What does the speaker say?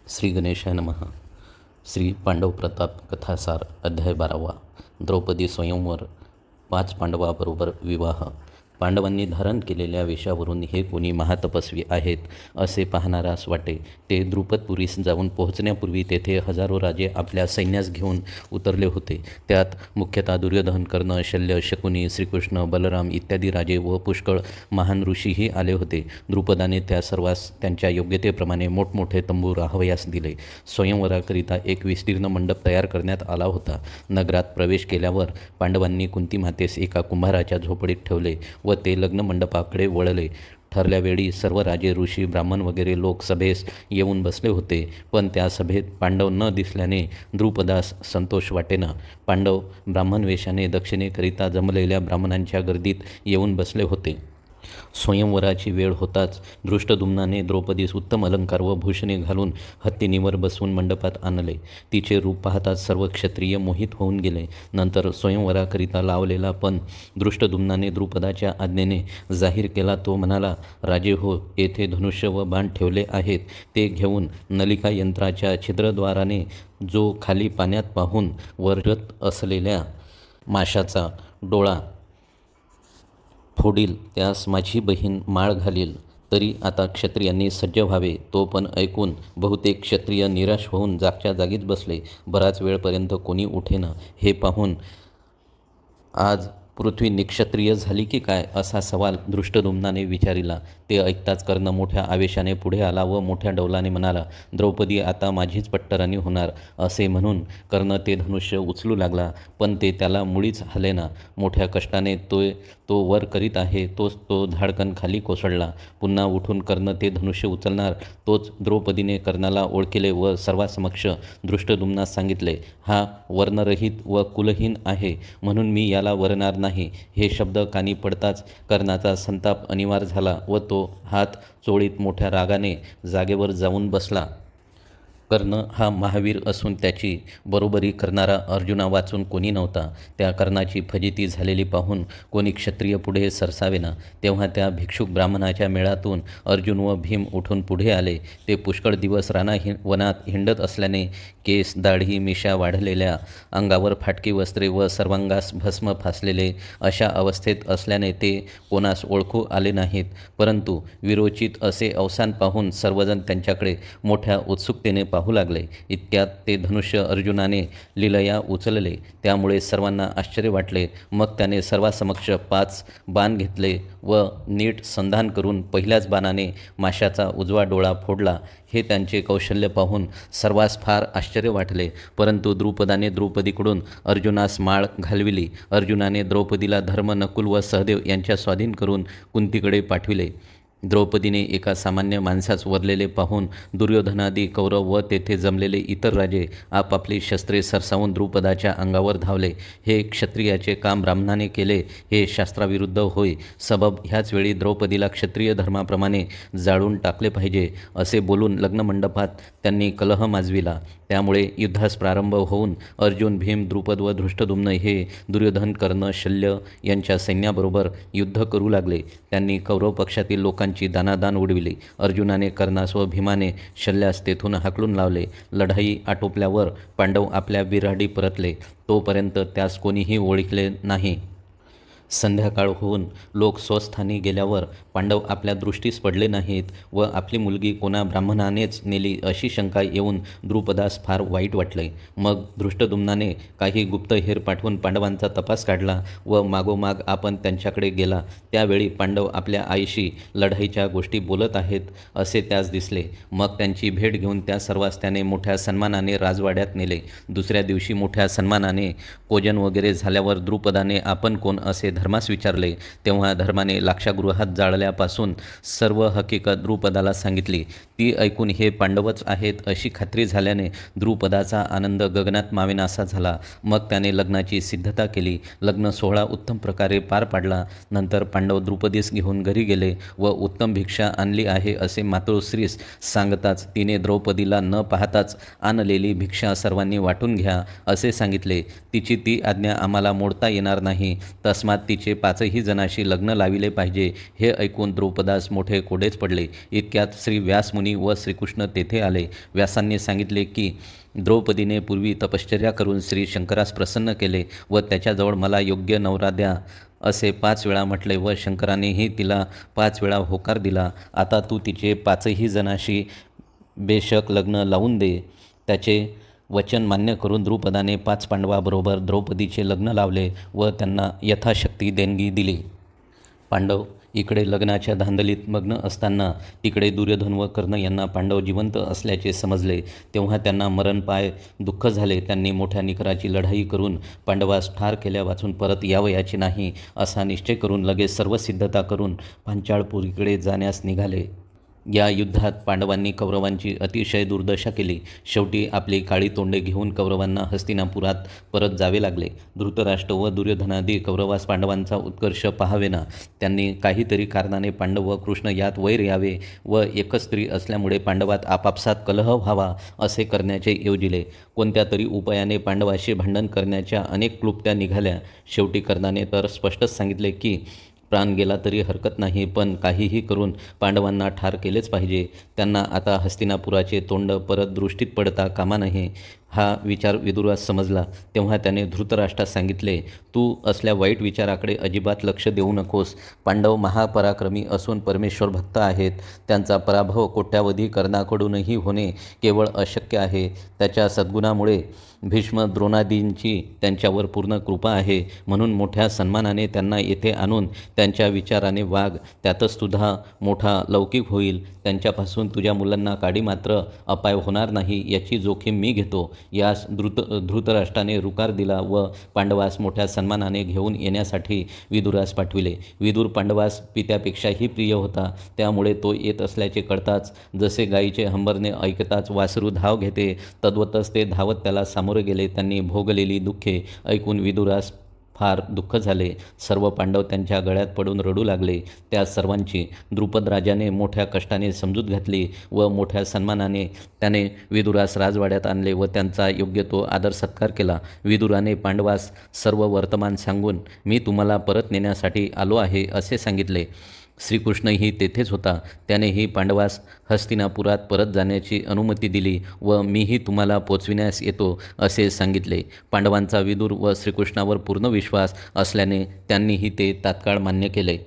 श्री गणेशाय नमः. श्री पांडव प्रताप कथासार अध्याय 12. द्रौपदी स्वयंवर. 5 पांडवाबरोबर विवाह. पांडवांनी धारण केलेल्या वेशावरून हे कोणी महातपस्वी आहेत असे पाहणारास वाटे. ते द्रुपदपुरीस जाऊन पोहोचण्यापूर्वी तेथे हजारो राजे आपल्या सैन्यास घेऊन उतरले होते. त्यात मुख्यतः दुर्योधन, कर्ण, शल्य, शकुनी, श्रीकृष्ण, बलराम इत्यादी राजे व पुष्कळ महान ऋषीही आले होते. द्रुपदाने त्या सर्वांस त्यांच्या योग्यतेप्रमाणे मोठमोठे तंबू राहावयास दिले. स्वयंवराकरिता एक विस्तीर्ण मंडप तयार करण्यात आला होता. नगरात प्रवेश केल्यावर पांडवांनी कुंतीमातेस एका कुंभाराच्या झोपडीत ठेवले व ते लग्न मंडपाकडे वळले. ठरल्या वेळी सर्व राजे, ऋषी, ब्राह्मण वगैरे लोक सभेस येऊन बसले होते. पण त्या सभेत पांडव न दिसल्याने द्रुपदास संतोष वाटेना. पांडव ब्राह्मण वेशाने दक्षिणेकरिता जमलेल्या ब्राह्मणांच्या गर्दीत येऊन बसले होते. स्वयंवराची वेळ होताच धृष्टद्युम्नाने द्रौपदीस उत्तम अलंकार व भूषणे घालून हत्तीनीवर बसवून मंडपात आणले. तिचे रूप पाहताच सर्व क्षत्रिय मोहित होऊन गेले. नंतर स्वयंवराकरिता लावलेला पण धृष्टद्युम्नाने द्रुपदाच्या आज्ञेने जाहीर केला. तो म्हणाला, राजे हो, येथे धनुष्य व बाण ठेवले आहेत. ते घेऊन नलिका यंत्राच्या छिद्रद्वाराने जो खाली पाण्यात पाहून वरत असलेल्या माशाचा डोळा फोडील त्यास माझी बहीण माळ घालील. तरी आता क्षत्रियांनी सज्ज व्हावे. तो पण ऐकून बहुतेक क्षत्रिय निराश होऊन जागच्या जागीच बसले. बराच वेळपर्यंत कोणी उठेना. हे पाहून आज पृथ्वी निक्षत्रिय झाली की काय असा सवाल धृष्टद्युम्नाने विचारिला. ते ऐकताच कर्ण मोठ्या आवेशाने पुढे आला व मोठ्या डौलाने म्हणाला, द्रौपदी आता माझीच पट्टराणी होणार. असे म्हणून कर्ण ते धनुष्य उचलू लागला, पण ते त्याला मुळीच हलेना. मोठ्या कष्टाने तो वर करीत आहे तोच तो धाडकन खाली कोसळला. पुन्हा उठून कर्ण ते धनुष्य उचलणार तोच द्रौपदीने कर्णाला ओळखले व सर्वांसमक्ष धृष्टद्युम्नास सांगितले, हा वर्णरहित व कुलहीन आहे, म्हणून मी याला वरणार नाही. हे शब्द कानी पडताच कर्णाचा संताप अनिवार्य झाला व तो हात चोळीत मोठ्या रागाने जागेवर जाऊन बसला. कर्ण हा महावीर असून त्याची बरोबरी करणारा अर्जुना वाचून कोणी नव्हता. त्या कर्णाची फजिती झालेली पाहून कोणी क्षत्रिय पुढे सरसावेना. तेव्हा त्या भिक्षुक ब्राह्मणाच्या मेळातून अर्जुन व भीम उठून पुढे आले. ते पुष्कळ दिवस वनात हिंडत असल्याने केस, दाढी, मिशा वाढलेल्या, अंगावर फाटकी वस्त्रे व सर्वांगास भस्म फासलेले अशा अवस्थेत असल्याने ते कोणास ओळखू आले नाहीत. परंतु विरोचित असे अवसान पाहून सर्वजण त्यांच्याकडे मोठ्या उत्सुकतेने पाहू लागले. इतक्यात ते धनुष्य अर्जुनाने लीलया उचलले. त्यामुळे सर्वांना आश्चर्य वाटले. मग त्याने सर्वांसमक्ष 5 बाण घेतले व नीट संधान करून पहिल्याच बाणाने माशाचा उजवा डोळा फोडला. हे त्यांचे कौशल्य पाहून सर्वांस फार आश्चर्य वाटले. परंतु द्रुपदाने द्रौपदीकडून अर्जुनास माळ घालविली. अर्जुनाने द्रौपदीला धर्म, नकुल व सहदेव यांच्या स्वाधीन करून कुंतीकडे पाठविले. द्रौपदीने एका सामान्य माणसास वरलेले पाहून दुर्योधनादी कौरव व तेथे जमलेले इतर राजे आपापली शस्त्रे सरसावून द्रुपदाच्या अंगावर धावले. हे क्षत्रियाचे काम ब्राह्मणाने केले हे शास्त्राविरुद्ध होय. सबब ह्याच वेळी द्रौपदीला क्षत्रिय धर्माप्रमाणे जाळून टाकले पाहिजे असे बोलून लग्नमंडपात त्यांनी कलह माजविला. त्यामुळे युद्धास प्रारंभ होऊन अर्जुन, भीम, द्रुपद व धृष्टद्युम्न हे दुर्योधन, कर्ण, शल्य यांच्या सैन्याबरोबर युद्ध करू लागले. त्यांनी कौरव पक्षातील लोकांची दानादान उडविली. अर्जुनाने कर्णास व भीमाने शल्यास तेथून हाकलून लावले. लढाई आटोपल्यावर पांडव आपल्या बिऱ्हाडी परतले. तोपर्यंत त्यास कोणीही ओळखले नाही. संध्याकाळ होऊन लोक स्वस्थानी गेल्यावर पांडव आपल्या दृष्टीस पडले नाहीत व आपली मुलगी कोणा ब्राह्मणानेच नेली अशी शंका येऊन द्रुपदास फार वाईट वाटले. मग धृष्टद्युम्नाने काही गुप्तहेर पाठवून पांडवांचा तपास काढला व मागोमाग आपण त्यांच्याकडे गेला. त्यावेळी पांडव आपल्या आईशी लढाईच्या गोष्टी बोलत आहेत असे त्यास दिसले. मग त्यांची भेट घेऊन त्या सर्वांस त्याने मोठ्या सन्मानाने राजवाड्यात नेले. दुसऱ्या दिवशी मोठ्या सन्मानाने भोजन वगैरे झाल्यावर द्रुपदाने आपण कोण असे धर्मास विचारले. तेव्हा धर्माने लाक्षागृहात जाळल्यापासून सर्व हकीकत द्रुपदाला सांगितली. ती ऐकून हे पांडवच आहेत अशी खात्री झाल्याने द्रुपदाचा आनंद गगनात मावेनासा झाला. मग त्याने लग्नाची सिद्धता केली. लग्न सोहळा उत्तम प्रकारे पार पाडला. नंतर पांडव द्रुपदीस घेऊन घरी गेले व उत्तम भिक्षा आणली आहे असे मातोश्रीस सांगताच तिने द्रौपदीला न पाहताच आणलेली भिक्षा सर्वांनी वाटून घ्या असे सांगितले. तिची ती आज्ञा आम्हाला मोडता येणार नाही. तस्मात तिचे 5ही जणाशी लग्न लाविले पाहिजे. हे ऐकून द्रौपदास मोठे कोडेच पडले. इतक्यात श्री व्यासमुनी व श्रीकृष्ण तेथे आले. व्यासांनी सांगितले की द्रौपदीने पूर्वी तपश्चर्या करून श्री शंकरास प्रसन्न केले व त्याच्याजवळ मला योग्य नवरा द्या असे 5 वेळा म्हटले व शंकरानेही तिला 5 वेळा होकार दिला. आता तू तिचे 5ही जणाशी बेशक लग्न लावून दे. त्याचे वचन मान्य करून द्रुपदाने 5 पांडवाबरोबर द्रौपदीचे लग्न लावले व त्यांना यथाशक्ती देणगी दिली. पांडव इकडे लग्नाच्या धांदलीत मग्न असताना तिकडे दुर्योधन व कर्ण यांना पांडव जिवंत असल्याचे समजले. तेव्हा त्यांना मरणपाय दुःख झाले. त्यांनी मोठ्या निकराची लढाई करून पांडवास ठार केल्या वाचून परत यावयाचे नाही असा निश्चय करून लगेच सर्व सिद्धता करून पांचाळपुरीकडे जाण्यास निघाले. या युद्धात पांडवांनी कौरवांची अतिशय दुर्दशा केली. शेवटी आपली काळी तोंडे घेऊन कौरवांना हस्तिनापुरात परत जावे लागले. धृतराष्ट्र व दुर्योधनादी कौरवास पांडवांचा उत्कर्ष पाहावेना. त्यांनी काहीतरी कारणाने पांडव व कृष्ण यात वैर यावे व एकच स्त्री असल्यामुळे पांडवात आपापसात कलह व्हावा असे करण्याचे योजिले. कोणत्या तरी उपायाने पांडवाशी भांडण करण्याच्या अनेक क्लुप्त्या निघाल्या. शेवटी कर्णाने तर स्पष्टच सांगितले की प्राण गेला तरी हरकत नाही, पण काहीही करून पांडवांना ठार केलेच पाहिजे. त्यांना आता हस्तिनापुराचे तोंड परत दृष्टीत पडता कामा नये. हा विचार विदुरास समजला. तेव्हा त्याने धृतराष्ट्रास सांगितले, तू असल्या वाईट विचाराकडे अजिबात लक्ष देऊ नकोस. पांडव महापराक्रमी असून परमेश्वर भक्त आहेत. त्यांचा पराभव कोट्यावधी कर्णाकडूनही होणे केवळ अशक्य आहे. त्याच्या सद्गुणामुळे भीष्म द्रोणादींची त्यांच्यावर पूर्ण कृपा आहे. म्हणून मोठ्या सन्मानाने त्यांना येथे आणून त्यांच्या विचाराने वाग. त्यातच तुझा मोठा लौकिक होईल. त्यांच्यापासून तुझ्या मुलांना काडी मात्र अपाय होणार नाही याची जोखीम मी घेतो. यास धृतराष्ट्राने रुकार दिला व पांडवास मोठ्या सन्मानाने घेऊन येण्यासाठी विदुरास पाठविले. विदुर पांडवास पित्यापेक्षाही प्रिय होता. त्यामुळे तो येत असल्याचे कळताच जसे गायीचे हंबरणे ऐकताच वासरू धाव घेते तद्वतच ते धावत त्याला सामोरे गेले. त्यांनी भोगलेली दुःखे ऐकून विदुरास फार दुःख झाले. सर्व पांडव त्यांच्या गळ्यात पडून रडू लागले. त्या सर्वांची द्रुपद राजाने मोठ्या कष्टाने समजूत घातली व मोठ्या सन्मानाने त्याने विदुरास राजवाड्यात आणले व त्यांचा योग्य तो आदर सत्कार केला. विदुराने पांडवास सर्व वर्तमान सांगून मी तुम्हाला परत नेण्यासाठी आलो आहे असे सांगितले. श्रीकृष्णही तेथेच होता. त्यानेही पांडवास हस्तिनापुरात परत जाण्याची अनुमती दिली व मीही तुम्हाला पोचविण्यास येतो असे सांगितले. पांडवांचा विदुर व श्रीकृष्णावर पूर्ण विश्वास असल्याने त्यांनीही ते तात्काळ मान्य केले.